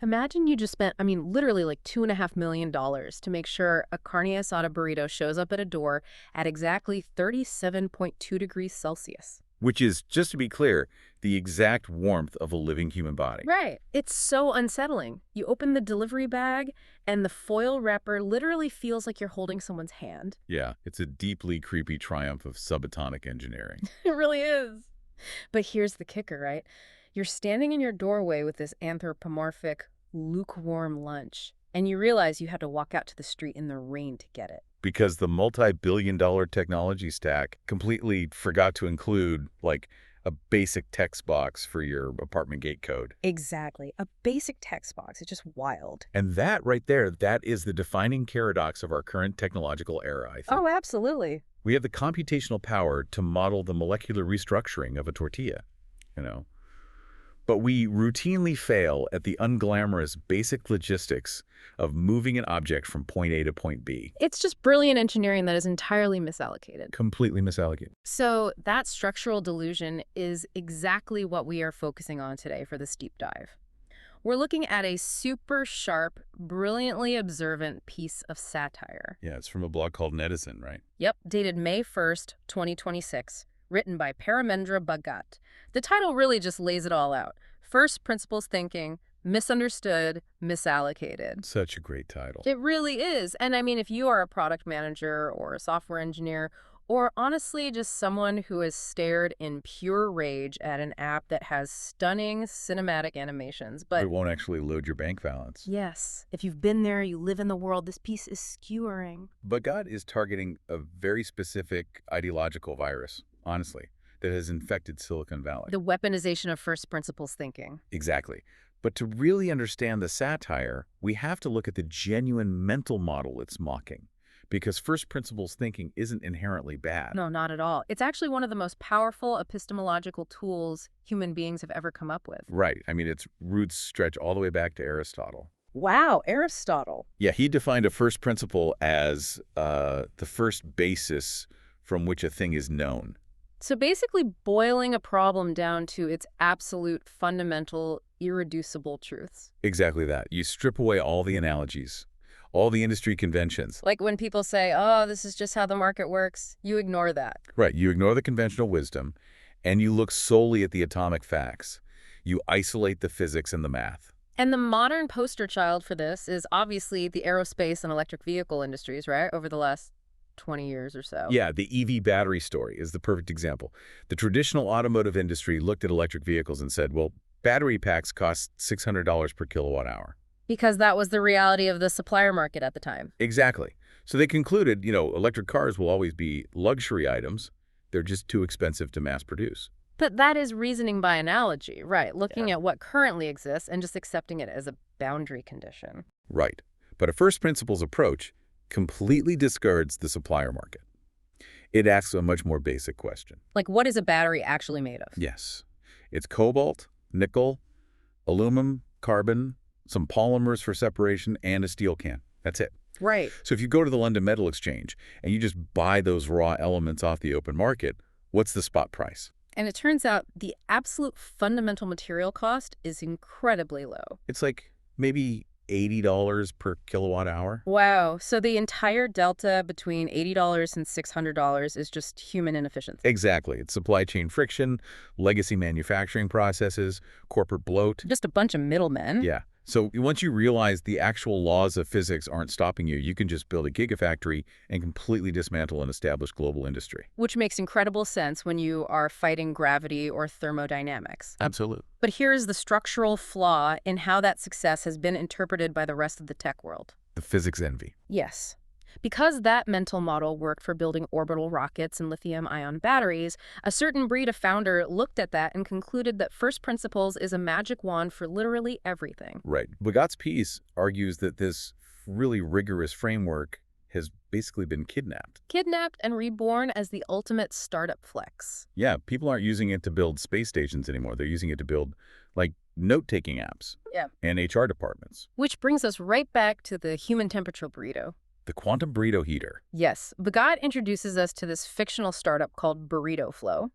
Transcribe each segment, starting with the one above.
Imagine you just spent, literally like $2.5 million to make sure a carne asada burrito shows up at a door at exactly 37.2 degrees Celsius. Which is, just to be clear, the exact warmth of a living human body. Right. It's so unsettling. You open the delivery bag, and the foil wrapper literally feels like you're holding someone's hand. Yeah, it's a deeply creepy triumph of subatomic engineering. It really is. But here's the kicker, right? You're standing in your doorway with this anthropomorphic, lukewarm lunch, and you realize you had to walk out to the street in the rain to get it. Because the multi-billion-dollar technology stack completely forgot to include, like, a basic text box for your apartment gate code. Exactly. A basic text box. It's just wild. And that right there, that is the defining paradox of our current technological era, I think. Oh, absolutely. We have the computational power to model the molecular restructuring of a tortilla, you know. But we routinely fail at the unglamorous basic logistics of moving an object from point A to point B. It's just brilliant engineering that is entirely misallocated. Completely misallocated. So that structural delusion is exactly what we are focusing on today for this deep dive. We're looking at a super sharp, brilliantly observant piece of satire. Yeah, it's from a blog called Netizen, right? Yep, dated May 1st, 2026, written by Paramendra Bhagat. The title really just lays it all out. First principles thinking, misunderstood, misallocated. Such a great title. It really is. And if you are a product manager or a software engineer, or honestly just someone who has stared in pure rage at an app that has stunning cinematic animations, but It won't actually load your bank balance. yes, if you've been there, you live in the world, this piece is skewering. But God is targeting a very specific ideological virus, honestly, that has infected Silicon Valley. The weaponization of first principles thinking. Exactly. But to really understand the satire, we have to look at the genuine mental model it's mocking. Because first principles thinking isn't inherently bad. No, not at all. It's actually one of the most powerful epistemological tools human beings have ever come up with. Right. Its roots stretch all the way back to Aristotle. Wow, Aristotle. Yeah, he defined a first principle as the first basis from which a thing is known. So basically boiling a problem down to its absolute, fundamental, irreducible truths. Exactly that. You strip away all the analogies, all the industry conventions. Like when people say, oh, this is just how the market works, you ignore that. Right. You ignore the conventional wisdom, and you look solely at the atomic facts. You isolate the physics and the math. And the modern poster child for this is obviously the aerospace and electric vehicle industries, right, over the last 20 years or so. Yeah, the EV battery story is the perfect example. The traditional automotive industry looked at electric vehicles and said, well, battery packs cost $600 per kilowatt hour. Because that was the reality of the supplier market at the time. Exactly. So they concluded, electric cars will always be luxury items. They're just too expensive to mass produce. But that is reasoning by analogy, right? Looking at what currently exists and just accepting it as a boundary condition. Right. But a first principles approach completely discards the supplier market. It asks a much more basic question. Like, what is a battery actually made of? Yes. It's cobalt, nickel, aluminum, carbon, some polymers for separation, and a steel can. That's it. Right. So if you go to the London Metal Exchange and you just buy those raw elements off the open market, what's the spot price? And it turns out the absolute fundamental material cost is incredibly low. It's like maybe $80 per kilowatt hour. Wow. So the entire delta between $80 and $600 is just human inefficiency. Exactly. It's supply chain friction, legacy manufacturing processes, corporate bloat. Just a bunch of middlemen. Yeah. So once you realize the actual laws of physics aren't stopping you, you can just build a gigafactory and completely dismantle an established global industry. Which makes incredible sense when you are fighting gravity or thermodynamics. Absolutely. But here's the structural flaw in how that success has been interpreted by the rest of the tech world. The physics envy. Yes. Because that mental model worked for building orbital rockets and lithium-ion batteries, a certain breed of founder looked at that and concluded that first principles is a magic wand for literally everything. Right. Bagat's piece argues that this really rigorous framework has basically been kidnapped. Kidnapped and reborn as the ultimate startup flex. Yeah, people aren't using it to build space stations anymore. They're using it to build, like, note-taking apps. Yeah. And HR departments. Which brings us right back to the human temperature burrito. The quantum burrito heater. Yes, Bhagat introduces us to this fictional startup called Burrito Flow,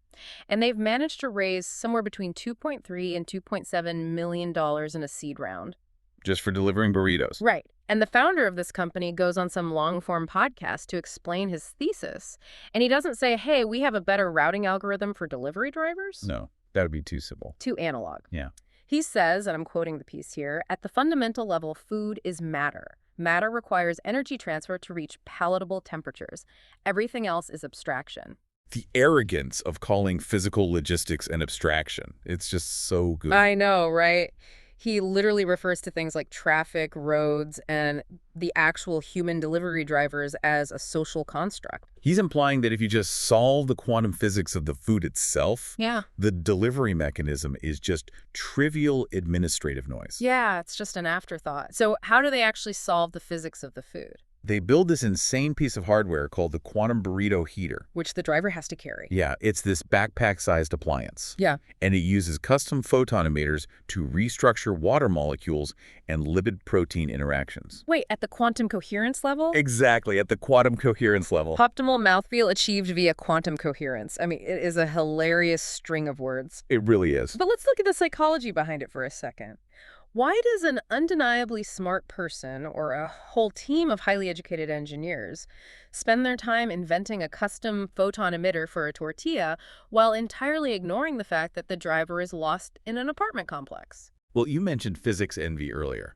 and they've managed to raise somewhere between $2.3 and $2.7 million in a seed round. just for delivering burritos. Right. And the founder of this company goes on some long-form podcast to explain his thesis. And he doesn't say, hey, we have a better routing algorithm for delivery drivers. No, that would be too simple. Too analog. Yeah. He says, and I'm quoting the piece here, at the fundamental level, food is matter. Matter requires energy transfer to reach palatable temperatures. Everything else is abstraction. The arrogance of calling physical logistics an abstraction. It's just so good. I know, right? He literally refers to things like traffic, roads, and the actual human delivery drivers as a social construct. He's implying that if you just solve the quantum physics of the food itself, Yeah. the delivery mechanism is just trivial administrative noise. Yeah, it's just an afterthought. So how do they actually solve the physics of the food? They build this insane piece of hardware called the quantum burrito heater. Which the driver has to carry. Yeah, it's this backpack-sized appliance. Yeah. And it uses custom photon emitters to restructure water molecules and lipid-protein interactions. Wait, at the quantum coherence level? Exactly, at the quantum coherence level. Optimal mouthfeel achieved via quantum coherence. I mean, it is a hilarious string of words. It really is. But let's look at the psychology behind it for a second. Why does an undeniably smart person or a whole team of highly educated engineers spend their time inventing a custom photon emitter for a tortilla while entirely ignoring the fact that the driver is lost in an apartment complex? Well, you mentioned physics envy earlier.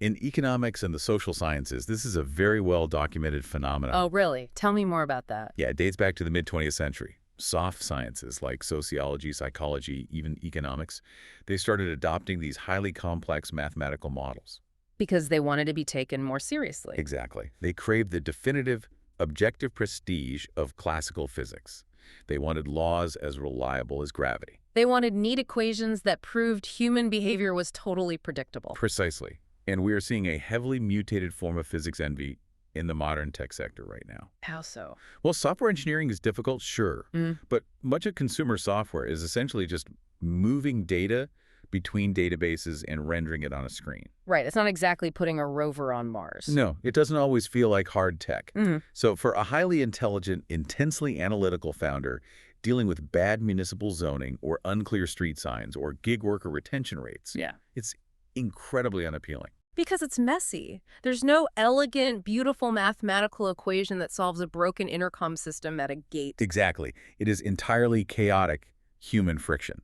In economics and the social sciences, this is a very well-documented phenomenon. Oh, really? Tell me more about that. Yeah, it dates back to the mid-20th century. Soft sciences like sociology, psychology, even economics, they started adopting these highly complex mathematical models. Because they wanted to be taken more seriously. Exactly. They craved the definitive, objective prestige of classical physics. They wanted laws as reliable as gravity. They wanted neat equations that proved human behavior was totally predictable. Precisely. And we are seeing a heavily mutated form of physics envy in the modern tech sector right now. How so? Well, software engineering is difficult, sure, but much of consumer software is essentially just moving data between databases and rendering it on a screen. Right. It's not exactly putting a rover on Mars. No, it doesn't always feel like hard tech. So for a highly intelligent, intensely analytical founder dealing with bad municipal zoning or unclear street signs or gig worker retention rates, it's incredibly unappealing. Because it's messy. There's no elegant, beautiful mathematical equation that solves a broken intercom system at a gate. Exactly. It is entirely chaotic human friction.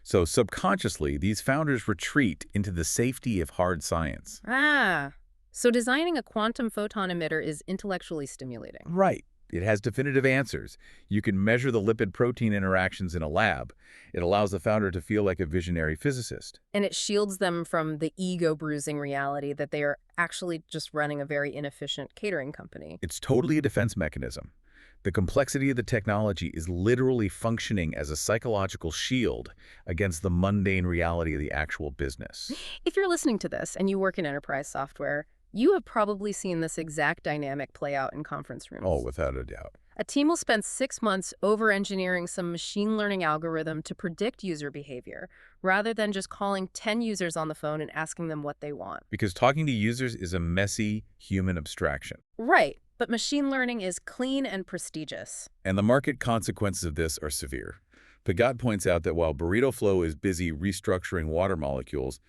So subconsciously, these founders retreat into the safety of hard science. Ah, so designing a quantum photon emitter is intellectually stimulating. Right. It has definitive answers. You can measure the lipid-protein interactions in a lab. It allows the founder to feel like a visionary physicist. And it shields them from the ego-bruising reality that they are actually just running a very inefficient catering company. It's totally a defense mechanism. The complexity of the technology is literally functioning as a psychological shield against the mundane reality of the actual business. If you're listening to this and you work in enterprise software, you have probably seen this exact dynamic play out in conference rooms. Oh, without a doubt. A team will spend 6 months over-engineering some machine learning algorithm to predict user behavior, rather than just calling 10 users on the phone and asking them what they want. Because talking to users is a messy human abstraction. Right, but machine learning is clean and prestigious. And the market consequences of this are severe. Pagad points out that while Burrito Flow is busy restructuring water molecules,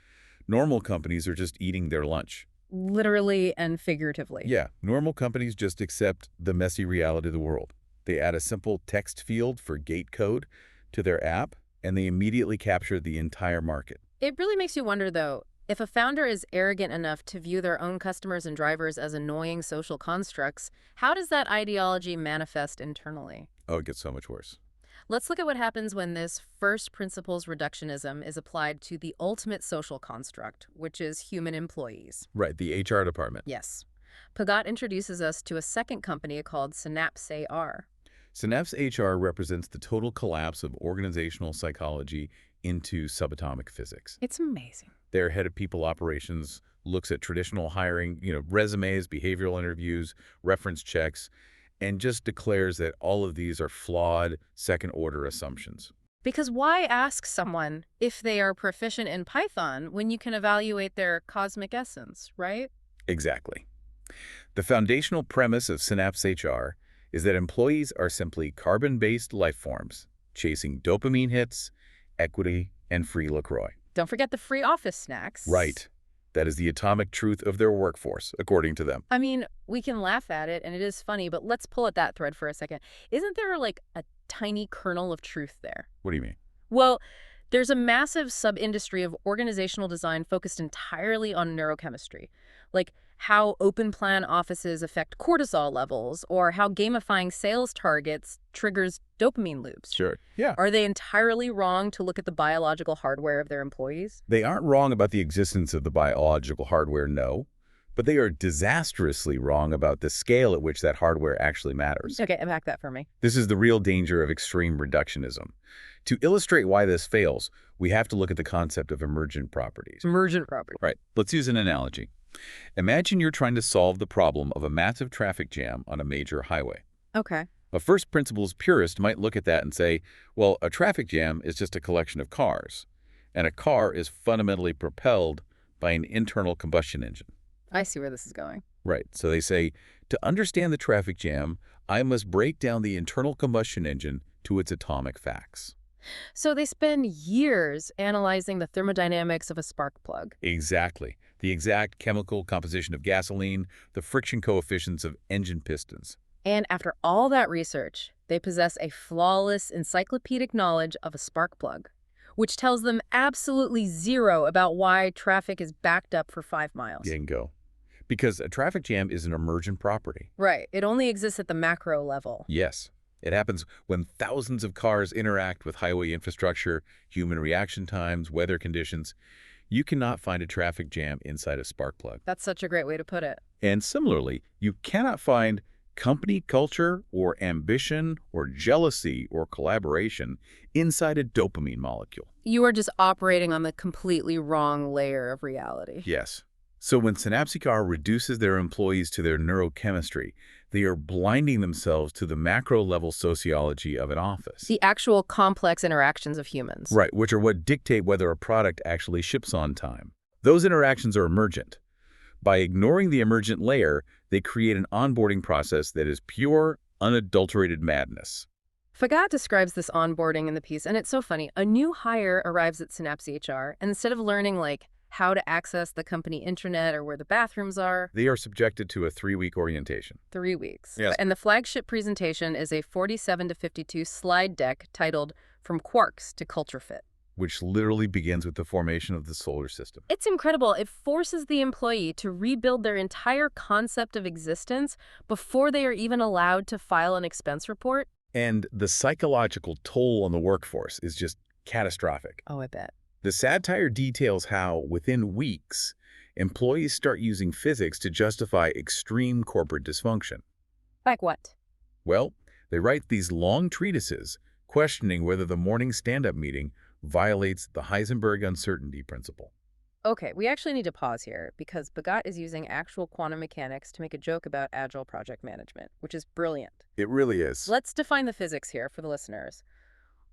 normal companies are just eating their lunch. Literally and figuratively. Yeah, normal companies just accept the messy reality of the world. They add a simple text field for gate code to their app, and they immediately capture the entire market. It really makes you wonder, though, if a founder is arrogant enough to view their own customers and drivers as annoying social constructs, how does that ideology manifest internally? Oh, it gets so much worse. Let's look at what happens when this first principles reductionism is applied to the ultimate social construct, which is human employees. Right, the HR department. Yes. Pagat introduces us to a second company called Satire. Synapse HR represents the total collapse of organizational psychology into subatomic physics. It's amazing. Their head of people operations looks at traditional hiring, resumes, behavioral interviews, reference checks, and just declares that all of these are flawed, second-order assumptions. Because why ask someone if they are proficient in Python when you can evaluate their cosmic essence, right? Exactly. The foundational premise of Synapse HR is that employees are simply carbon-based life forms, chasing dopamine hits, equity, and free LaCroix. Don't forget the free office snacks. Right. That is the atomic truth of their workforce, according to them. I mean, we can laugh at it, and it is funny, but let's pull at that thread for a second. Isn't there, like, a tiny kernel of truth there? What do you mean? Well, there's a massive sub-industry of organizational design focused entirely on neurochemistry, like how open plan offices affect cortisol levels or how gamifying sales targets triggers dopamine loops. Sure. Yeah. Are they entirely wrong to look at the biological hardware of their employees? They aren't wrong about the existence of the biological hardware, no. But they are disastrously wrong about the scale at which that hardware actually matters. Okay, unpack that for me. This is the real danger of extreme reductionism. To illustrate why this fails, we have to look at the concept of emergent properties. Emergent property. Right. Let's use an analogy. Imagine you're trying to solve the problem of a massive traffic jam on a major highway. Okay. A first principles purist might look at that and say, well, a traffic jam is just a collection of cars, and a car is fundamentally propelled by an internal combustion engine. I see where this is going. Right. So they say, to understand the traffic jam, I must break down the internal combustion engine to its atomic facts. So they spend years analyzing the thermodynamics of a spark plug. Exactly. The exact chemical composition of gasoline, the friction coefficients of engine pistons. And after all that research, they possess a flawless encyclopedic knowledge of a spark plug, which tells them absolutely zero about why traffic is backed up for 5 miles. Bingo. Because a traffic jam is an emergent property. Right. It only exists at the macro level. Yes. It happens when thousands of cars interact with highway infrastructure, human reaction times, weather conditions. You cannot find a traffic jam inside a spark plug. That's such a great way to put it. And similarly, you cannot find company culture or ambition or jealousy or collaboration inside a dopamine molecule. You are just operating on the completely wrong layer of reality. Yes. So when Synapsicar reduces their employees to their neurochemistry, they are blinding themselves to the macro-level sociology of an office. The actual complex interactions of humans. Right, which are what dictate whether a product actually ships on time. Those interactions are emergent. By ignoring the emergent layer, they create an onboarding process that is pure, unadulterated madness. Fagat describes this onboarding in the piece, and it's so funny. A new hire arrives at Synapse HR, and instead of learning, like, how to access the company intranet or where the bathrooms are, They are subjected to a 3-week orientation. 3 weeks. Yes. And the flagship presentation is a 47 to 52 slide deck titled From Quarks to Culture Fit. Which literally begins with the formation of the solar system. It's incredible. It forces the employee to rebuild their entire concept of existence before they are even allowed to file an expense report. And the psychological toll on the workforce is just catastrophic. Oh, I bet. The satire details how, within weeks, employees start using physics to justify extreme corporate dysfunction. Like what? Well, they write these long treatises questioning whether the morning stand-up meeting violates the Heisenberg uncertainty principle. Okay, we actually need to pause here because Bagat is using actual quantum mechanics to make a joke about agile project management, which is brilliant. It really is. Let's define the physics here for the listeners.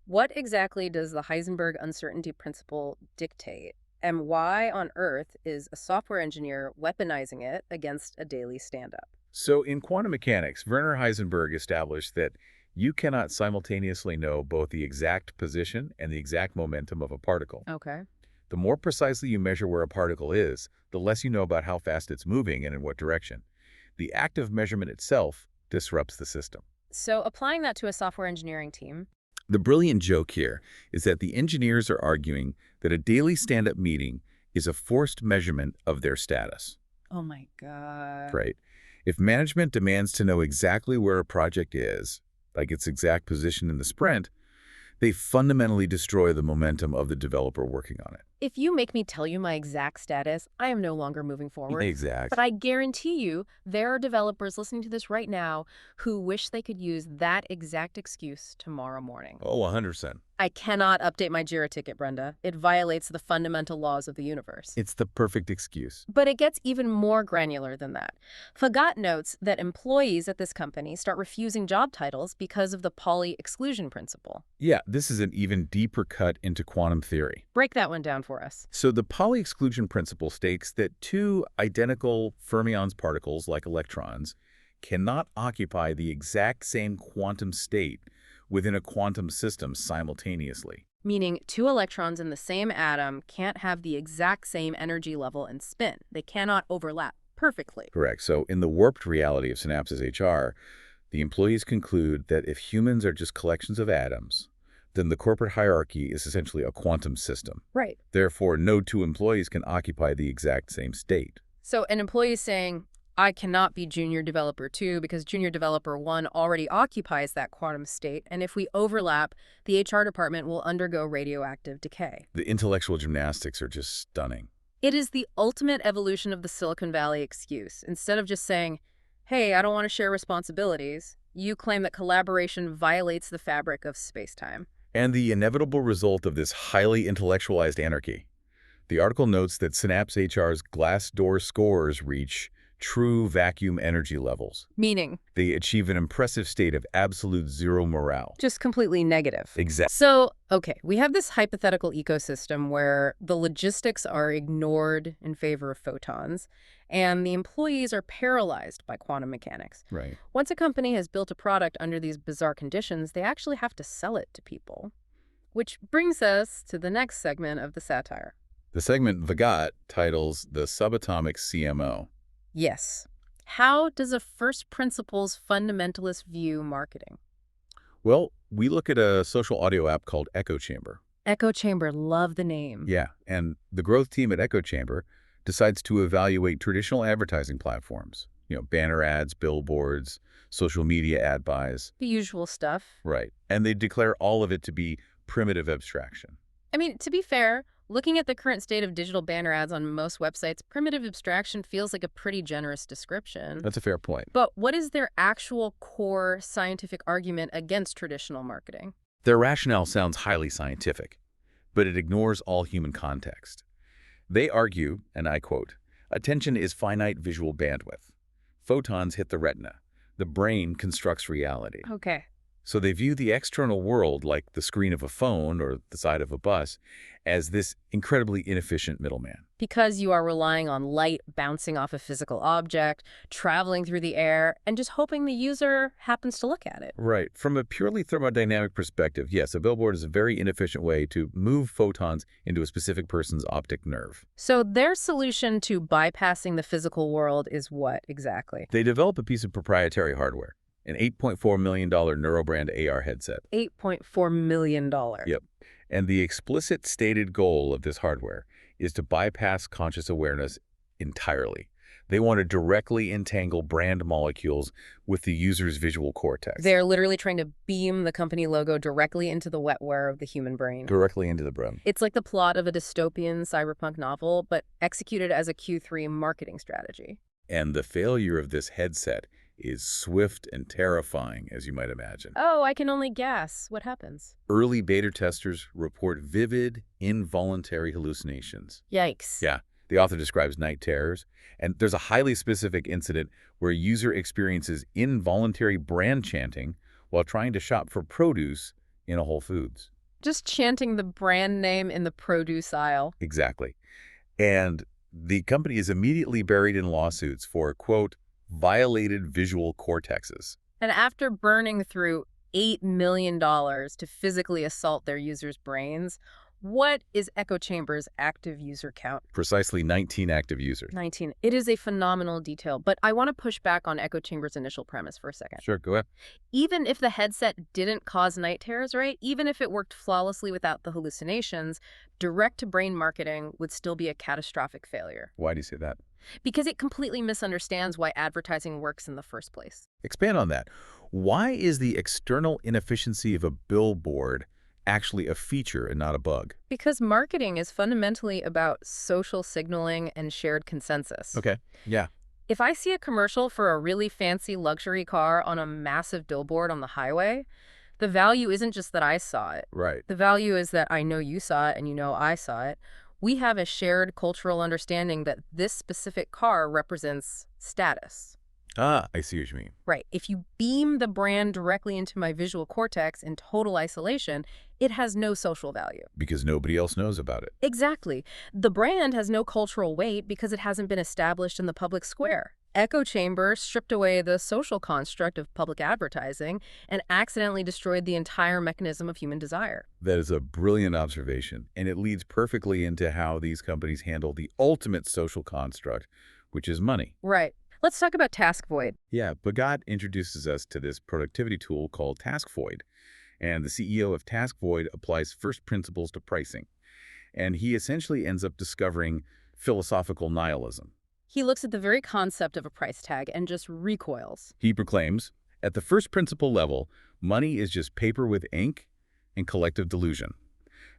What exactly does the Heisenberg uncertainty principle dictate, and why on earth is a software engineer weaponizing it against a daily stand-up? So in quantum mechanics, Werner Heisenberg established that you cannot simultaneously know both the exact position and the exact momentum of a particle. Okay. The more precisely you measure where a particle is, the less you know about how fast it's moving and in what direction. The act of measurement itself disrupts the system. So applying that to a software engineering team. The brilliant joke here is that the engineers are arguing that a daily stand-up meeting is a forced measurement of their status. Oh my God. Right? If management demands to know exactly where a project is, like its exact position in the sprint, they fundamentally destroy the momentum of the developer working on it. If you make me tell you my exact status, I am no longer moving forward. Exact. But I guarantee you, there are developers listening to this right now who wish they could use that exact excuse tomorrow morning. Oh, 100%. I cannot update my JIRA ticket, Brenda. It violates the fundamental laws of the universe. It's the perfect excuse. But it gets even more granular than that. Fagat notes that employees at this company start refusing job titles because of the Pauli exclusion principle. Yeah, this is an even deeper cut into quantum theory. Break that one down for us. So the Pauli exclusion principle states that two identical fermions particles, like electrons, cannot occupy the exact same quantum state within a quantum system simultaneously. Meaning two electrons in the same atom can't have the exact same energy level and spin. They cannot overlap perfectly. Correct. So in the warped reality of Synapse's HR, the employees conclude that if humans are just collections of atoms, then the corporate hierarchy is essentially a quantum system. Right. Therefore, no two employees can occupy the exact same state. So an employee is saying, I cannot be junior developer 2 because junior developer 1 already occupies that quantum state, and if we overlap, the HR department will undergo radioactive decay. The intellectual gymnastics are just stunning. It is the ultimate evolution of the Silicon Valley excuse. Instead of just saying, hey, I don't want to share responsibilities, you claim that collaboration violates the fabric of space-time. And the inevitable result of this highly intellectualized anarchy. The article notes that Synapse HR's Glassdoor scores reach true vacuum energy levels. Meaning? They achieve an impressive state of absolute zero morale. Just completely negative. Exactly. So, okay, we have this hypothetical ecosystem where the logistics are ignored in favor of photons, and the employees are paralyzed by quantum mechanics. Right. Once a company has built a product under these bizarre conditions, they actually have to sell it to people. Which brings us to the next segment of the satire. The segment Vagat titles The Subatomic CMO. Yes. How does a first principles fundamentalist view marketing? Well, we look at a social audio app called Echo Chamber. Echo Chamber, love the name. Yeah, and the growth team at Echo Chamber decides to evaluate traditional advertising platforms. Banner ads, billboards, social media ad buys. The usual stuff. Right. And they declare all of it to be primitive abstraction. I mean, to be fair, looking at the current state of digital banner ads on most websites, primitive abstraction feels like a pretty generous description. That's a fair point. But what is their actual core scientific argument against traditional marketing? Their rationale sounds highly scientific, but it ignores all human context. They argue, and I quote, "Attention is finite visual bandwidth. Photons hit the retina. The brain constructs reality." Okay. So they view the external world, like the screen of a phone or the side of a bus, as this incredibly inefficient middleman. Because you are relying on light bouncing off a physical object, traveling through the air, and just hoping the user happens to look at it. Right. From a purely thermodynamic perspective, yes, a billboard is a very inefficient way to move photons into a specific person's optic nerve. So their solution to bypassing the physical world is what exactly? They develop a piece of proprietary hardware, an $8.4 million Neurobrand AR headset. $8.4 million. Yep. And the explicit stated goal of this hardware is to bypass conscious awareness entirely. They want to directly entangle brand molecules with the user's visual cortex. They're literally trying to beam the company logo directly into the wetware of the human brain. Directly into the brain. It's like the plot of a dystopian cyberpunk novel, but executed as a Q3 marketing strategy. And the failure of this headset is swift and terrifying, as you might imagine. Oh, I can only guess. What happens? Early beta testers report vivid, involuntary hallucinations. Yikes. Yeah. The author describes night terrors, and there's a highly specific incident where a user experiences involuntary brand chanting while trying to shop for produce in a Whole Foods. Just chanting the brand name in the produce aisle. Exactly. And the company is immediately buried in lawsuits for, quote, violated visual cortexes. And after burning through $8 million to physically assault their users' brains, what is Echo Chamber's active user count? Precisely 19 active users. 19. It is a phenomenal detail, but I want to push back on Echo Chamber's initial premise for a second. Sure, go ahead. Even if the headset didn't cause night terrors, right? Even if it worked flawlessly without the hallucinations, direct-to-brain marketing would still be a catastrophic failure. Why do you say that? Because it completely misunderstands why advertising works in the first place. Expand on that. Why is the external inefficiency of a billboard actually a feature and not a bug? Because marketing is fundamentally about social signaling and shared consensus. Okay, yeah. If I see a commercial for a really fancy luxury car on a massive billboard on the highway, the value isn't just that I saw it. Right. The value is that I know you saw it and you know I saw it. We have a shared cultural understanding that this specific car represents status. Ah, I see what you mean. Right. If you beam the brand directly into my visual cortex in total isolation, it has no social value. Because nobody else knows about it. Exactly. The brand has no cultural weight because it hasn't been established in the public square. echo chamber stripped away the social construct of public advertising and accidentally destroyed the entire mechanism of human desire. That is a brilliant observation, and it leads perfectly into how these companies handle the ultimate social construct, which is money. Right. Let's talk about task void. Yeah, Bhagat introduces us to this productivity tool called Task Void, and the CEO of Task Void applies first principles to pricing, and he essentially ends up discovering philosophical nihilism. He looks at the very concept of a price tag and just recoils. He proclaims, at the first principle level, money is just paper with ink and collective delusion.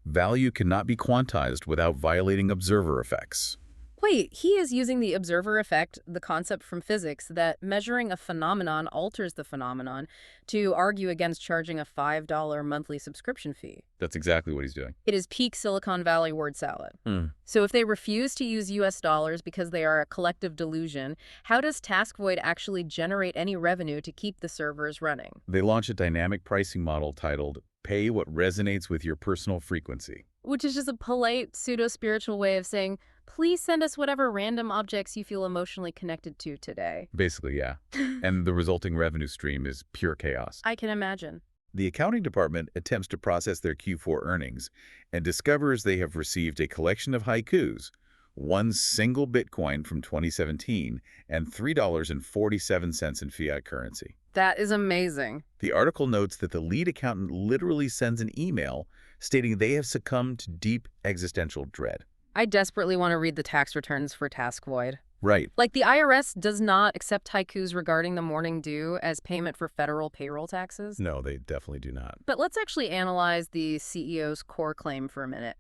Value cannot be quantized without violating observer effects. Wait, he is using the observer effect, the concept from physics that measuring a phenomenon alters the phenomenon, to argue against charging a $5 monthly subscription fee. That's exactly what he's doing. It is peak Silicon Valley word salad. Hmm. So if they refuse to use US dollars because they are a collective delusion, how does Task Void actually generate any revenue to keep the servers running? They launch a dynamic pricing model titled Pay What Resonates with Your Personal Frequency. Which is just a polite, pseudo-spiritual way of saying, please send us whatever random objects you feel emotionally connected to today. Basically, yeah. And the resulting revenue stream is pure chaos. I can imagine. The accounting department attempts to process their Q4 earnings and discovers they have received a collection of haikus, one single Bitcoin from 2017, and $3.47 in fiat currency. That is amazing. The article notes that the lead accountant literally sends an email stating they have succumbed to deep existential dread. I desperately want to read the tax returns for Task Void. Right. Like, the IRS does not accept haikus regarding the morning due as payment for federal payroll taxes. No, they definitely do not. But let's actually analyze the CEO's core claim for a minute.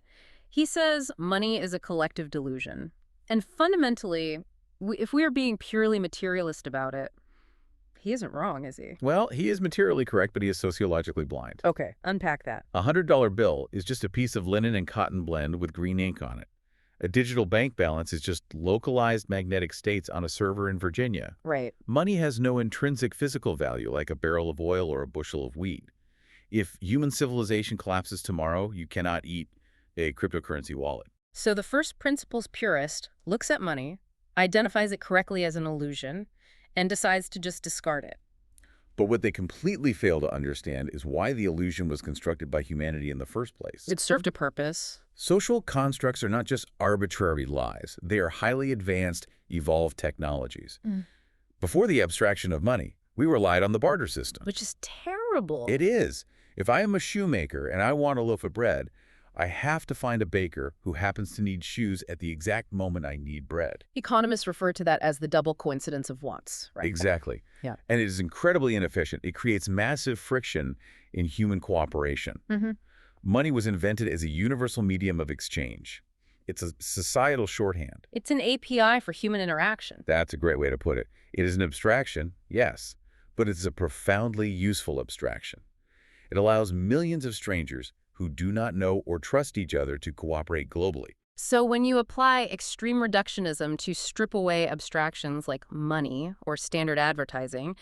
He says money is a collective delusion. And fundamentally, if we are being purely materialist about it, he isn't wrong, is he? Well, he is materially correct, but he is sociologically blind. Okay, unpack that. A $100 bill is just a piece of linen and cotton blend with green ink on it. A digital bank balance is just localized magnetic states on a server in Virginia. Right. Money has no intrinsic physical value like a barrel of oil or a bushel of wheat. If human civilization collapses tomorrow, you cannot eat a cryptocurrency wallet. So the first principles purist looks at money, identifies it correctly as an illusion, and decides to just discard it. But what they completely fail to understand is why the illusion was constructed by humanity in the first place. It served a purpose. Social constructs are not just arbitrary lies. They are highly advanced, evolved technologies. Before the abstraction of money, we relied on the barter system. Which is terrible. It is. If I am a shoemaker and I want a loaf of bread, I have to find a baker who happens to need shoes at the exact moment I need bread. Economists refer to that as the double coincidence of wants, right? Exactly. Yeah. And it is incredibly inefficient. It creates massive friction in human cooperation. Money was invented as a universal medium of exchange. It's a societal shorthand. It's an API for human interaction. That's a great way to put it. It is an abstraction, yes, but it's a profoundly useful abstraction. It allows millions of strangers who do not know or trust each other to cooperate globally. So when you apply extreme reductionism to strip away abstractions like money or standard advertising,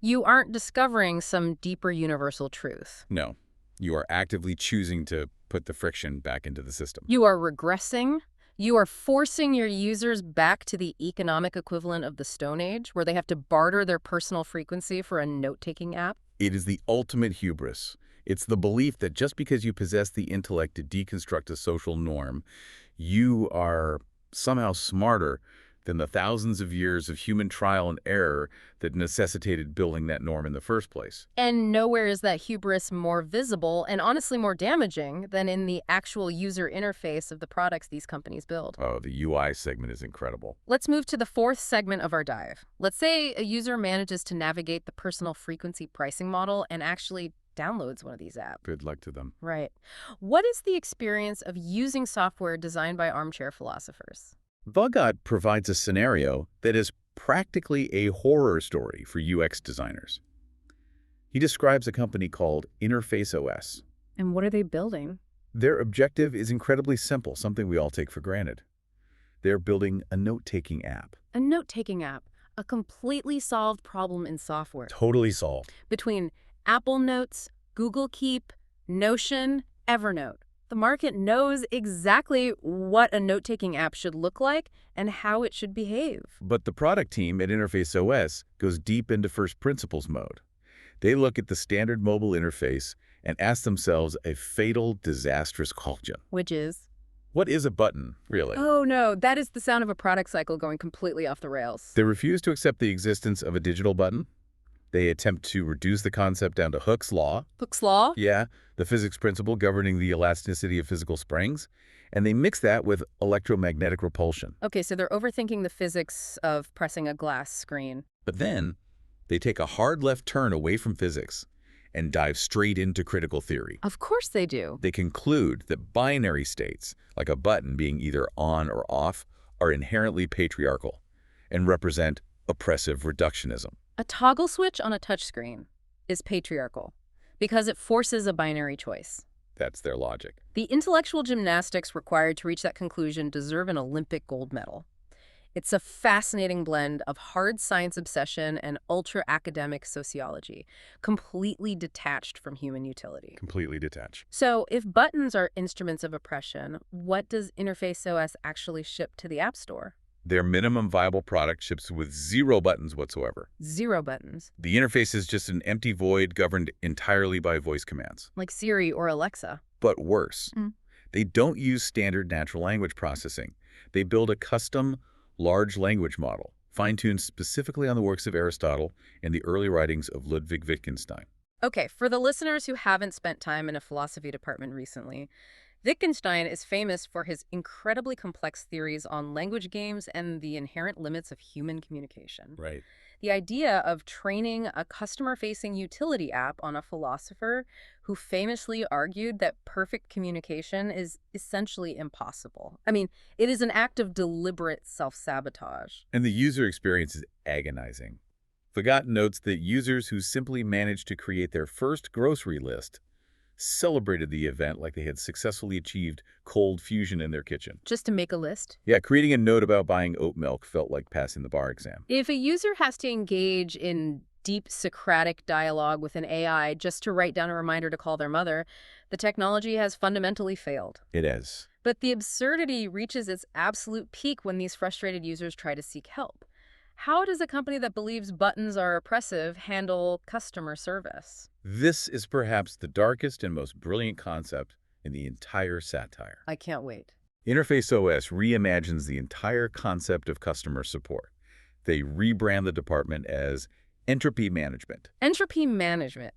you aren't discovering some deeper universal truth. No, you are actively choosing to put the friction back into the system. You are regressing. You are forcing your users back to the economic equivalent of the Stone Age, where they have to barter their personal frequency for a note-taking app. It is the ultimate hubris. It's the belief that just because you possess the intellect to deconstruct a social norm, you are somehow smarter than the thousands of years of human trial and error that necessitated building that norm in the first place. And nowhere is that hubris more visible and honestly more damaging than in the actual user interface of the products these companies build. Oh, the UI segment is incredible. Let's move to the fourth segment of our dive. Let's say a user manages to navigate the personal frequency pricing model and actually downloads one of these apps. Good luck to them. Right. What is the experience of using software designed by armchair philosophers? Bhagat provides a scenario that is practically a horror story for UX designers. He describes a company called Interface OS. And what are they building? Their objective is incredibly simple, something we all take for granted. They're building a note-taking app. A note-taking app, a completely solved problem in software. Totally solved. Between Apple Notes, Google Keep, Notion, Evernote. The market knows exactly what a note-taking app should look like and how it should behave. But the product team at Interface OS goes deep into first principles mode. They look at the standard mobile interface and ask themselves a fatal, disastrous question. Which is? What is a button, really? Oh no, that is the sound of a product cycle going completely off the rails. They refuse to accept the existence of a digital button. They attempt to reduce the concept down to Hooke's law. Hooke's law? Yeah, the physics principle governing the elasticity of physical springs. And they mix that with electromagnetic repulsion. Okay, so they're overthinking the physics of pressing a glass screen. But then, they take a hard left turn away from physics and dive straight into critical theory. Of course they do. They conclude that binary states, like a button being either on or off, are inherently patriarchal and represent oppressive reductionism. A toggle switch on a touchscreen is patriarchal because it forces a binary choice. That's their logic. The intellectual gymnastics required to reach that conclusion deserve an Olympic gold medal. It's a fascinating blend of hard science obsession and ultra-academic sociology, completely detached from human utility. Completely detached. So if buttons are instruments of oppression, what does Interface OS actually ship to the App Store? Their minimum viable product ships with 0 buttons whatsoever. 0 buttons. The interface is just an empty void governed entirely by voice commands. Like Siri or Alexa. But worse, they don't use standard natural language processing. They build a custom large language model, fine-tuned specifically on the works of Aristotle and the early writings of Ludwig Wittgenstein. Okay, for the listeners who haven't spent time in a philosophy department recently, Wittgenstein is famous for his incredibly complex theories on language games and the inherent limits of human communication. Right. The idea of training a customer-facing utility app on a philosopher who famously argued that perfect communication is essentially impossible. I mean, it is an act of deliberate self-sabotage. And the user experience is agonizing. Fagot notes that users who simply managed to create their first grocery list celebrated the event like they had successfully achieved cold fusion in their kitchen. Just to make a list? Yeah, creating a note about buying oat milk felt like passing the bar exam. If a user has to engage in deep Socratic dialogue with an AI just to write down a reminder to call their mother, the technology has fundamentally failed. It is. But the absurdity reaches its absolute peak when these frustrated users try to seek help. How does a company that believes buttons are oppressive handle customer service? This is perhaps the darkest and most brilliant concept in the entire satire. I can't wait. Interface OS reimagines the entire concept of customer support. They rebrand the department as entropy management. Entropy management.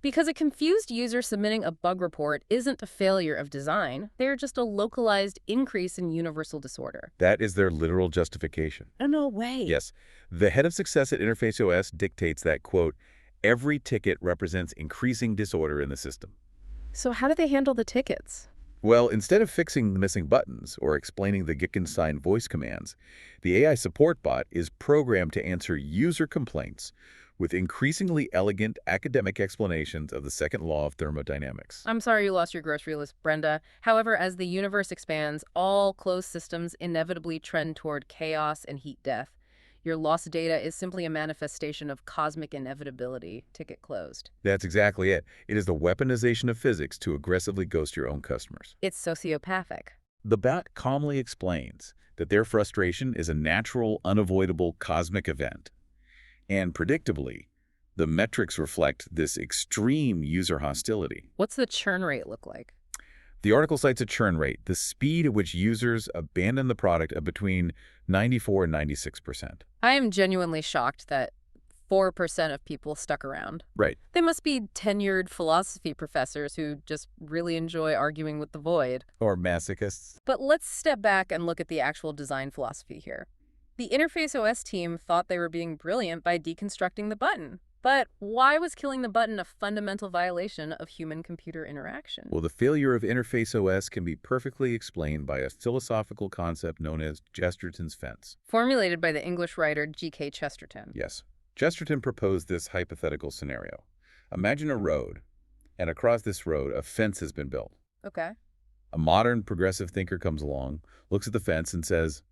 Because a confused user submitting a bug report isn't a failure of design, they're just a localized increase in universal disorder. That is their literal justification. Oh, no way. Yes. The head of success at Interface OS dictates that, quote, every ticket represents increasing disorder in the system. So how do they handle the tickets? Well, instead of fixing the missing buttons or explaining the Wittgenstein voice commands, the AI support bot is programmed to answer user complaints with increasingly elegant academic explanations of the second law of thermodynamics. I'm sorry you lost your grocery list, Brenda. However, as the universe expands, all closed systems inevitably trend toward chaos and heat death. Your lost data is simply a manifestation of cosmic inevitability. Ticket closed. That's exactly it. It is the weaponization of physics to aggressively ghost your own customers. It's sociopathic. The bot calmly explains that their frustration is a natural, unavoidable cosmic event. And predictably, the metrics reflect this extreme user hostility. What's the churn rate look like? The article cites a churn rate, the speed at which users abandon the product, of between 94 and 96%. I am genuinely shocked that 4% of people stuck around. Right. They must be tenured philosophy professors who just really enjoy arguing with the void. Or masochists. But let's step back and look at the actual design philosophy here. The Interface OS team thought they were being brilliant by deconstructing the button. But why was killing the button a fundamental violation of human-computer interaction? Well, the failure of Interface OS can be perfectly explained by a philosophical concept known as Chesterton's fence. Formulated by the English writer G.K. Chesterton. Yes. Chesterton proposed this hypothetical scenario. Imagine a road, and across this road, a fence has been built. Okay. A modern progressive thinker comes along, looks at the fence, and says,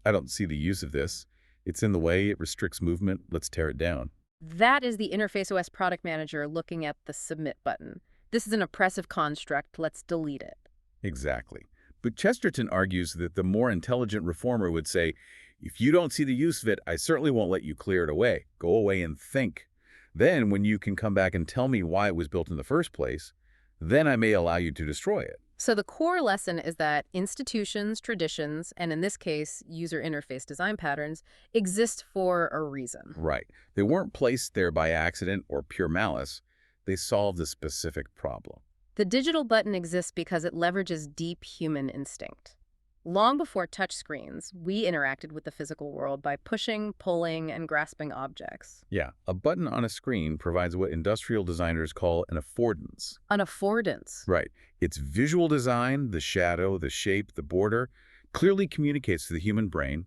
I don't see the use of this. It's in the way, it restricts movement, let's tear it down. That is the Interface OS product manager looking at the submit button. This is an oppressive construct, let's delete it. Exactly. But Chesterton argues that the more intelligent reformer would say, if you don't see the use of it, I certainly won't let you clear it away. Go away and think. Then, when you can come back and tell me why it was built in the first place, then I may allow you to destroy it. So the core lesson is that institutions, traditions, and in this case, user interface design patterns, exist for a reason. Right. They weren't placed there by accident or pure malice. They solved a specific problem. The digital button exists because it leverages deep human instinct. Long before touchscreens, we interacted with the physical world by pushing, pulling, and grasping objects. Yeah, a button on a screen provides what industrial designers call an affordance. An affordance. Right. Its visual design, the shadow, the shape, the border, clearly communicates to the human brain,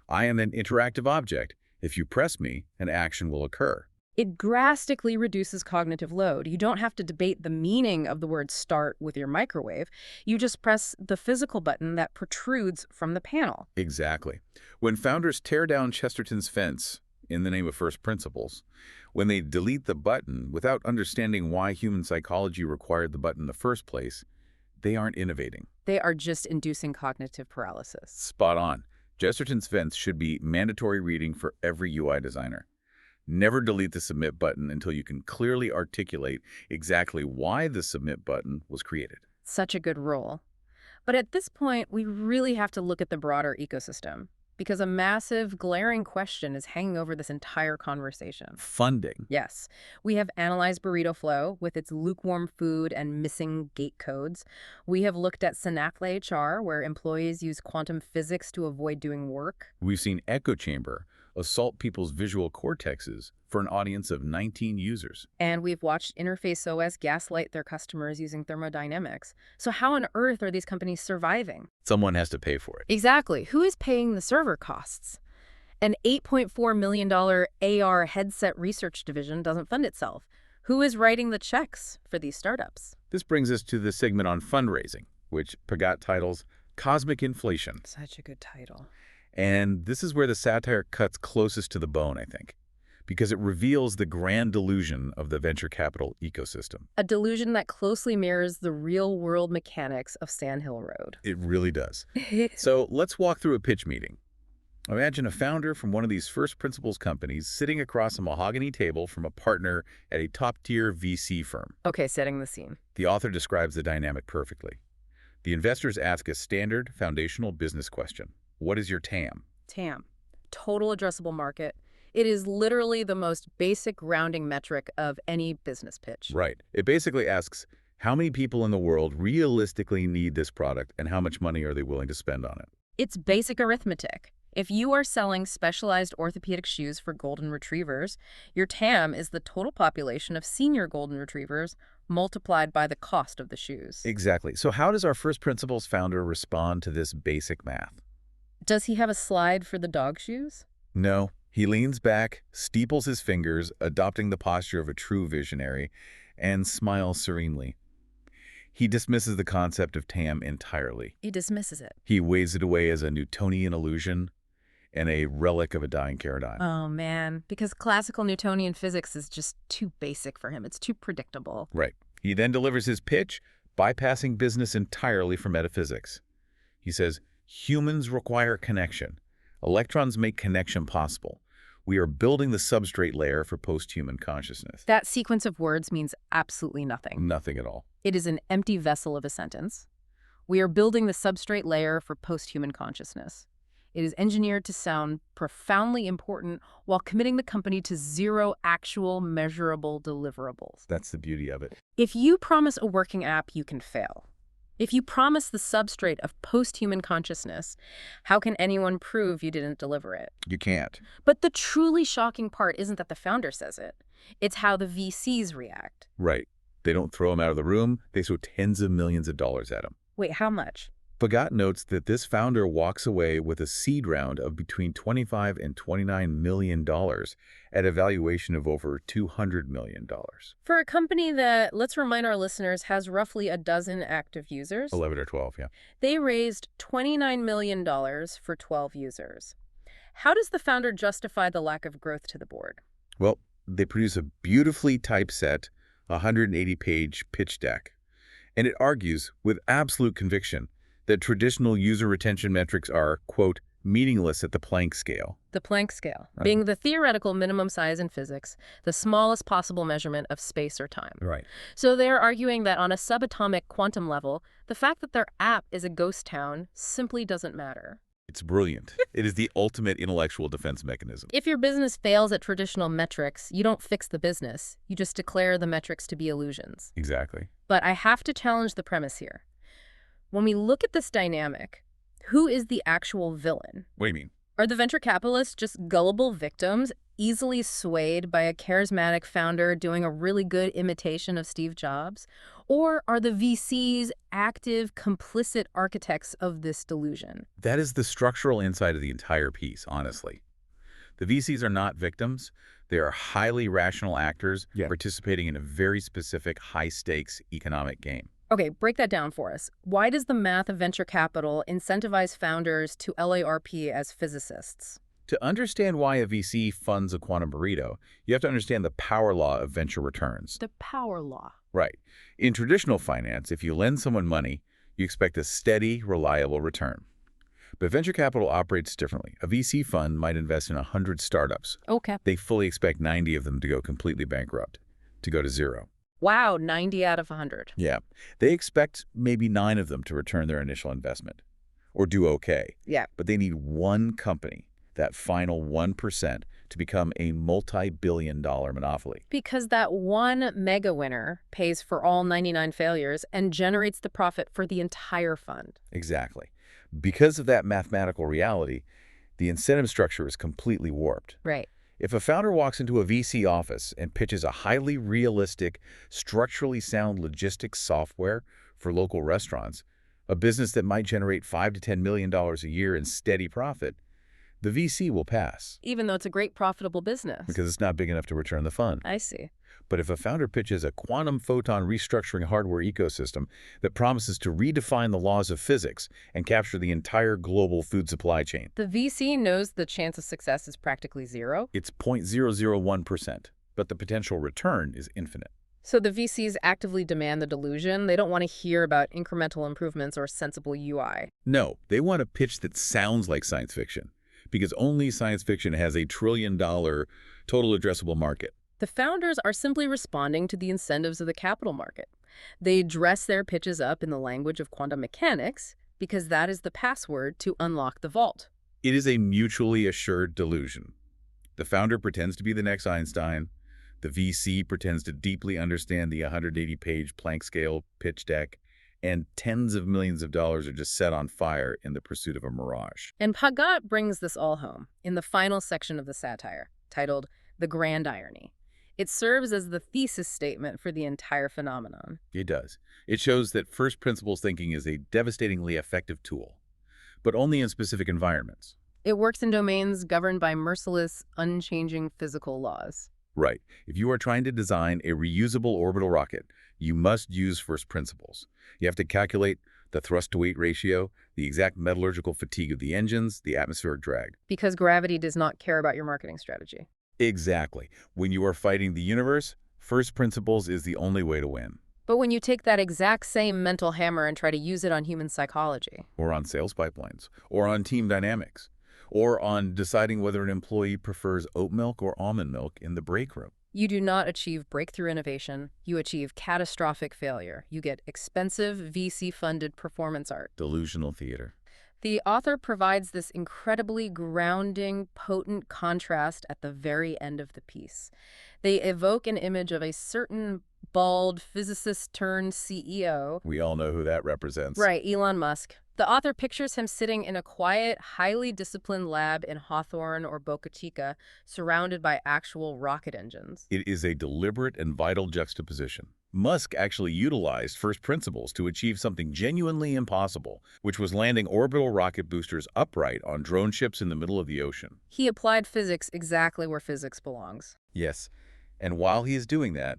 I am an interactive object. If you press me, an action will occur. It drastically reduces cognitive load. You don't have to debate the meaning of the word start with your microwave. You just press the physical button that protrudes from the panel. Exactly. When founders tear down Chesterton's fence in the name of first principles, when they delete the button without understanding why human psychology required the button in the first place, they aren't innovating. They are just inducing cognitive paralysis. Spot on. Chesterton's fence should be mandatory reading for every UI designer. Never delete the submit button until you can clearly articulate exactly why the submit button was created. Such a good rule. But at this point, we really have to look at the broader ecosystem, because a massive, glaring question is hanging over this entire conversation. Funding. Yes, we have analyzed burrito flow with its lukewarm food and missing gate codes. We have looked at Synapse HR, where employees use quantum physics to avoid doing work. We've seen echo chamber assault people's visual cortexes for an audience of 19 users. And we've watched Interface OS gaslight their customers using thermodynamics. So how on earth are these companies surviving? Someone has to pay for it. Exactly. Who is paying the server costs? An $8.4 million AR headset research division doesn't fund itself. Who is writing the checks for these startups? This brings us to the segment on fundraising, which Pagat titles Cosmic Inflation. Such a good title. And this is where the satire cuts closest to the bone, I think, because it reveals the grand delusion of the venture capital ecosystem. A delusion that closely mirrors the real-world mechanics of Sand Hill Road. It really does. So let's walk through a pitch meeting. Imagine a founder from one of these first principles companies sitting across a mahogany table from a partner at a top-tier VC firm. Okay, setting the scene. The author describes the dynamic perfectly. The investors ask a standard foundational business question. What is your TAM? TAM, total addressable market. It is literally the most basic rounding metric of any business pitch. Right. It basically asks, how many people in the world realistically need this product and how much money are they willing to spend on it? It's basic arithmetic. If you are selling specialized orthopedic shoes for golden retrievers, your TAM is the total population of senior golden retrievers multiplied by the cost of the shoes. Exactly. So how does our first principles founder respond to this basic math? Does he have a slide for the dog shoes? No. He leans back, steeples his fingers, adopting the posture of a true visionary, and smiles serenely. He dismisses the concept of TAM entirely. He dismisses it. He waves it away as a Newtonian illusion and a relic of a dying paradigm. Oh, man. Because classical Newtonian physics is just too basic for him. It's too predictable. Right. He then delivers his pitch, bypassing business entirely for metaphysics. He says, humans require connection. Electrons make connection possible. We are building the substrate layer for post-human consciousness. That sequence of words means absolutely nothing. Nothing at all. It is an empty vessel of a sentence. We are building the substrate layer for post-human consciousness. It is engineered to sound profoundly important while committing the company to zero actual measurable deliverables. That's the beauty of it. If you promise a working app, you can fail. If you promise the substrate of post-human consciousness, how can anyone prove you didn't deliver it? You can't. But the truly shocking part isn't that the founder says it. It's how the VCs react. Right. They don't throw him out of the room. They throw tens of millions of dollars at him. Wait, how much? Pagat notes that this founder walks away with a seed round of between $25 and $29 million at a valuation of over $200 million. For a company that, let's remind our listeners, has roughly a dozen active users. 11 or 12, yeah. They raised $29 million for 12 users. How does the founder justify the lack of growth to the board? Well, they produce a beautifully typeset, 180-page pitch deck. And it argues, with absolute conviction, that traditional user retention metrics are, quote, meaningless at the Planck scale. The Planck scale, being the theoretical minimum size in physics, the smallest possible measurement of space or time. Right. So they're arguing that on a subatomic quantum level, the fact that their app is a ghost town simply doesn't matter. It's brilliant. It is the ultimate intellectual defense mechanism. If your business fails at traditional metrics, you don't fix the business. You just declare the metrics to be illusions. Exactly. But I have to challenge the premise here. When we look at this dynamic, who is the actual villain? What do you mean? Are the venture capitalists just gullible victims, easily swayed by a charismatic founder doing a really good imitation of Steve Jobs? Or are the VCs active, complicit architects of this delusion? That is the structural insight of the entire piece, honestly. The VCs are not victims. They are highly rational actors participating in a very specific, high-stakes economic game. Okay, break that down for us. Why does the math of venture capital incentivize founders to LARP as physicists? To understand why a VC funds a quantum burrito, you have to understand the power law of venture returns. The power law. Right. In traditional finance, if you lend someone money, you expect a steady, reliable return. But venture capital operates differently. A VC fund might invest in 100 startups. Okay. They fully expect 90 of them to go completely bankrupt, to go to zero. Wow, 90 out of 100. Yeah. They expect maybe 9 of them to return their initial investment or do okay. Yeah. But they need one company, that final 1%, to become a multi-billion-dollar monopoly. Because that one mega winner pays for all 99 failures and generates the profit for the entire fund. Exactly. Because of that mathematical reality, the incentive structure is completely warped. Right. If a founder walks into a VC office and pitches a highly realistic, structurally sound logistics software for local restaurants, a business that might generate $5 to $10 million a year in steady profit, the VC will pass. Even though it's a great profitable business. Because it's not big enough to return the fund. I see. But if a founder pitches a quantum photon restructuring hardware ecosystem that promises to redefine the laws of physics and capture the entire global food supply chain, The VC knows the chance of success is practically zero. it's 0.001%, but the potential return is infinite. So the VCs actively demand the delusion. They don't want to hear about incremental improvements or sensible UI. No, they want a pitch that sounds like science fiction, because only science fiction has a $1 trillion total addressable market. The founders are simply responding to the incentives of the capital market. They dress their pitches up in the language of quantum mechanics because that is the password to unlock the vault. It is a mutually assured delusion. The founder pretends to be the next Einstein. The VC pretends to deeply understand the 180-page Planck scale pitch deck, and tens of millions of dollars are just set on fire in the pursuit of a mirage. And Pagat brings this all home in the final section of the satire, titled The Grand Irony. It serves as the thesis statement for the entire phenomenon. It does. It shows that first principles thinking is a devastatingly effective tool, but only in specific environments. It works in domains governed by merciless, unchanging physical laws. Right. If you are trying to design a reusable orbital rocket, you must use first principles. You have to calculate the thrust-to-weight ratio, the exact metallurgical fatigue of the engines, the atmospheric drag. Because gravity does not care about your marketing strategy. Exactly. When you are fighting the universe, first principles is the only way to win. But when you take that exact same mental hammer and try to use it on human psychology, Or on sales pipelines, or on team dynamics, or on deciding whether an employee prefers oat milk or almond milk in the break room. you do not achieve breakthrough innovation. You achieve catastrophic failure. You get expensive VC-funded performance art. Delusional theater. The author provides this incredibly grounding, potent contrast at the very end of the piece. They evoke an image of a certain bald physicist-turned-CEO. We all know who that represents. Right, Elon Musk. The author pictures him sitting in a quiet, highly disciplined lab in Hawthorne or Boca Chica, surrounded by actual rocket engines. It is a deliberate and vital juxtaposition. Musk actually utilized first principles to achieve something genuinely impossible, which was landing orbital rocket boosters upright on drone ships in the middle of the ocean. He applied physics exactly where physics belongs. Yes, and while he is doing that,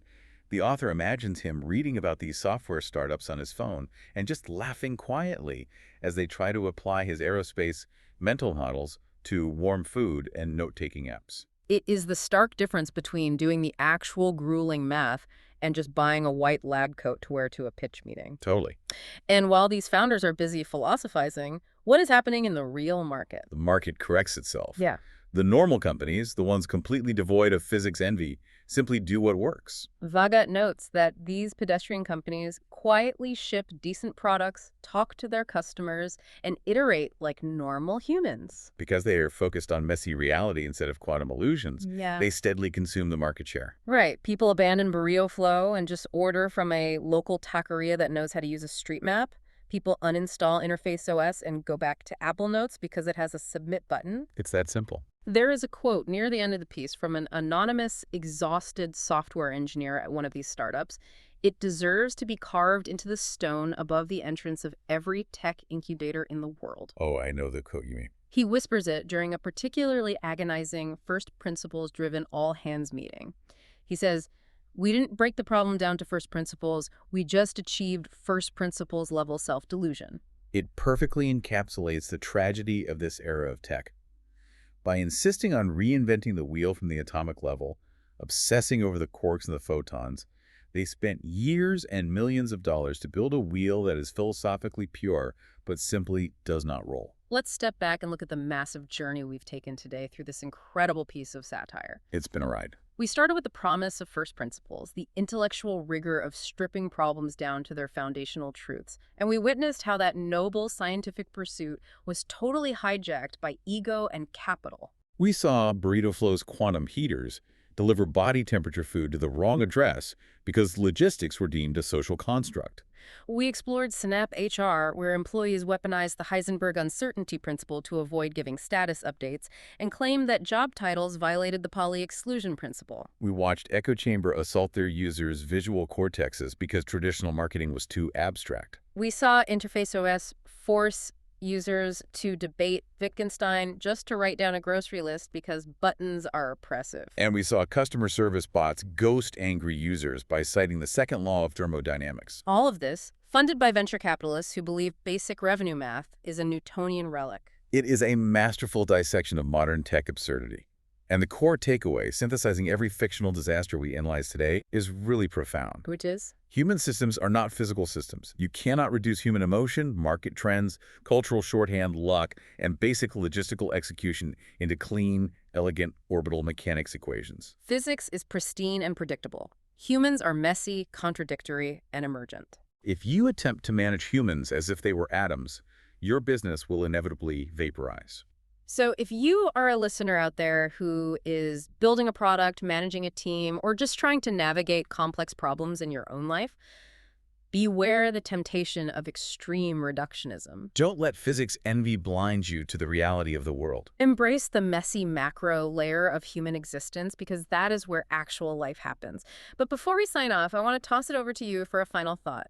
the author imagines him reading about these software startups on his phone and just laughing quietly as they try to apply his aerospace mental models to warm food and note-taking apps. It is the stark difference between doing the actual grueling math and just buying a white lab coat to wear to a pitch meeting. Totally. And while these founders are busy philosophizing, what is happening in the real market? The market corrects itself. Yeah. The normal companies, the ones completely devoid of physics envy, simply do what works. Vagat notes that these pedestrian companies quietly ship decent products, talk to their customers, and iterate like normal humans. Because they are focused on messy reality instead of quantum illusions, Yeah. they steadily consume the market share. Right. People abandon burrito flow and just order from a local taqueria that knows how to use a street map. People uninstall Interface OS and go back to Apple Notes because it has a submit button. It's that simple. There is a quote near the end of the piece from an anonymous, exhausted software engineer at one of these startups. It deserves to be carved into the stone above the entrance of every tech incubator in the world. Oh, I know the quote you mean. He whispers it during a particularly agonizing first principles-driven all-hands meeting. He says, "We didn't break the problem down to first principles. We just achieved first principles level self-delusion." It perfectly encapsulates the tragedy of this era of tech. By insisting on reinventing the wheel from the atomic level, obsessing over the quarks and the photons, they spent years and millions of dollars to build a wheel that is philosophically pure, but simply does not roll. Let's step back and look at the massive journey we've taken today through this incredible piece of satire. It's been a ride. We started with the promise of first principles, the intellectual rigor of stripping problems down to their foundational truths. And we witnessed how that noble scientific pursuit was totally hijacked by ego and capital. We saw Burrito Flow's quantum heaters deliver body temperature food to the wrong address because logistics were deemed a social construct. We explored Synap HR, where employees weaponized the Heisenberg uncertainty principle to avoid giving status updates and claimed that job titles violated the Pauli exclusion principle. We watched Echo Chamber assault their users' visual cortexes because traditional marketing was too abstract. We saw Interface OS force users to debate Wittgenstein just to write down a grocery list because buttons are oppressive. And we saw customer service bots ghost angry users by citing the second law of thermodynamics. All of this funded by venture capitalists who believe basic revenue math is a Newtonian relic. It is a masterful dissection of modern tech absurdity. And the core takeaway, synthesizing every fictional disaster we analyze today, is really profound. Which is? Human systems are not physical systems. You cannot reduce human emotion, market trends, cultural shorthand, luck, and basic logistical execution into clean, elegant orbital mechanics equations. Physics is pristine and predictable. Humans are messy, contradictory, and emergent. If you attempt to manage humans as if they were atoms, your business will inevitably vaporize. So if you are a listener out there who is building a product, managing a team, or just trying to navigate complex problems in your own life, beware the temptation of extreme reductionism. Don't let physics envy blind you to the reality of the world. Embrace the messy macro layer of human existence because that is where actual life happens. But before we sign off, I want to toss it over to you for a final thought.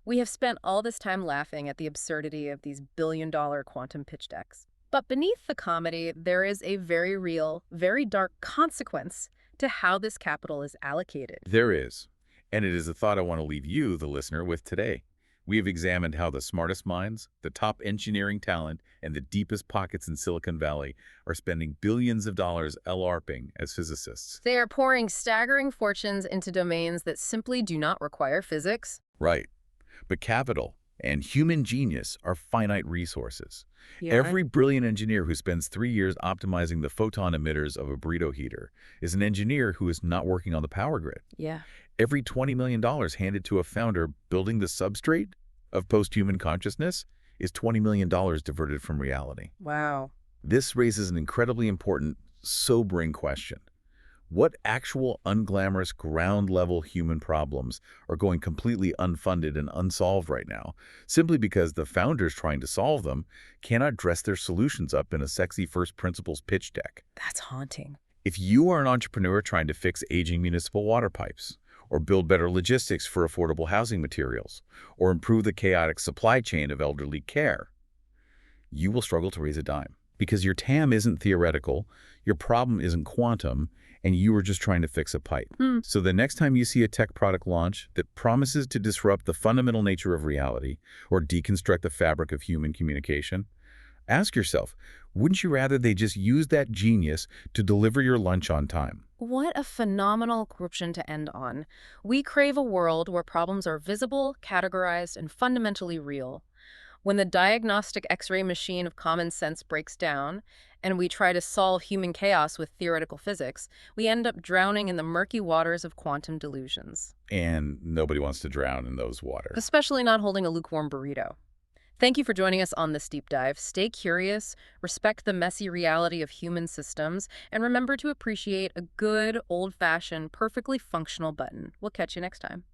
We have spent all this time laughing at the absurdity of these billion-dollar quantum pitch decks. But beneath the comedy, there is a very real, very dark consequence to how this capital is allocated. There is. And it is a thought I want to leave you, the listener, with today. We have examined how the smartest minds, the top engineering talent, and the deepest pockets in Silicon Valley are spending billions of dollars LARPing as physicists. They are pouring staggering fortunes into domains that simply do not require physics. Right. But capital and human genius are finite resources. Yeah. Every brilliant engineer who spends 3 years optimizing the photon emitters of a burrito heater is an engineer who is not working on the power grid. Yeah. Every $20 million handed to a founder building the substrate of post-human consciousness is $20 million diverted from reality. Wow. This raises an incredibly important, sobering question. What actual unglamorous ground-level human problems are going completely unfunded and unsolved right now, simply because the founders trying to solve them cannot dress their solutions up in a sexy first principles pitch deck? That's haunting. If you are an entrepreneur trying to fix aging municipal water pipes, or build better logistics for affordable housing materials, or improve the chaotic supply chain of elderly care, you will struggle to raise a dime. Because your TAM isn't theoretical, your problem isn't quantum, and you are just trying to fix a pipe. So the next time you see a tech product launch that promises to disrupt the fundamental nature of reality or deconstruct the fabric of human communication, Ask yourself, wouldn't you rather they just use that genius to deliver your lunch on time? What a phenomenal corruption to end on. We crave a world where problems are visible, categorized, and fundamentally real. When the diagnostic X-ray machine of common sense breaks down, and we try to solve human chaos with theoretical physics, we end up drowning in the murky waters of quantum delusions. And nobody wants to drown in those waters. Especially not holding a lukewarm burrito. Thank you for joining us on this deep dive. Stay curious, respect the messy reality of human systems, and remember to appreciate a good, old-fashioned, perfectly functional button. We'll catch you next time.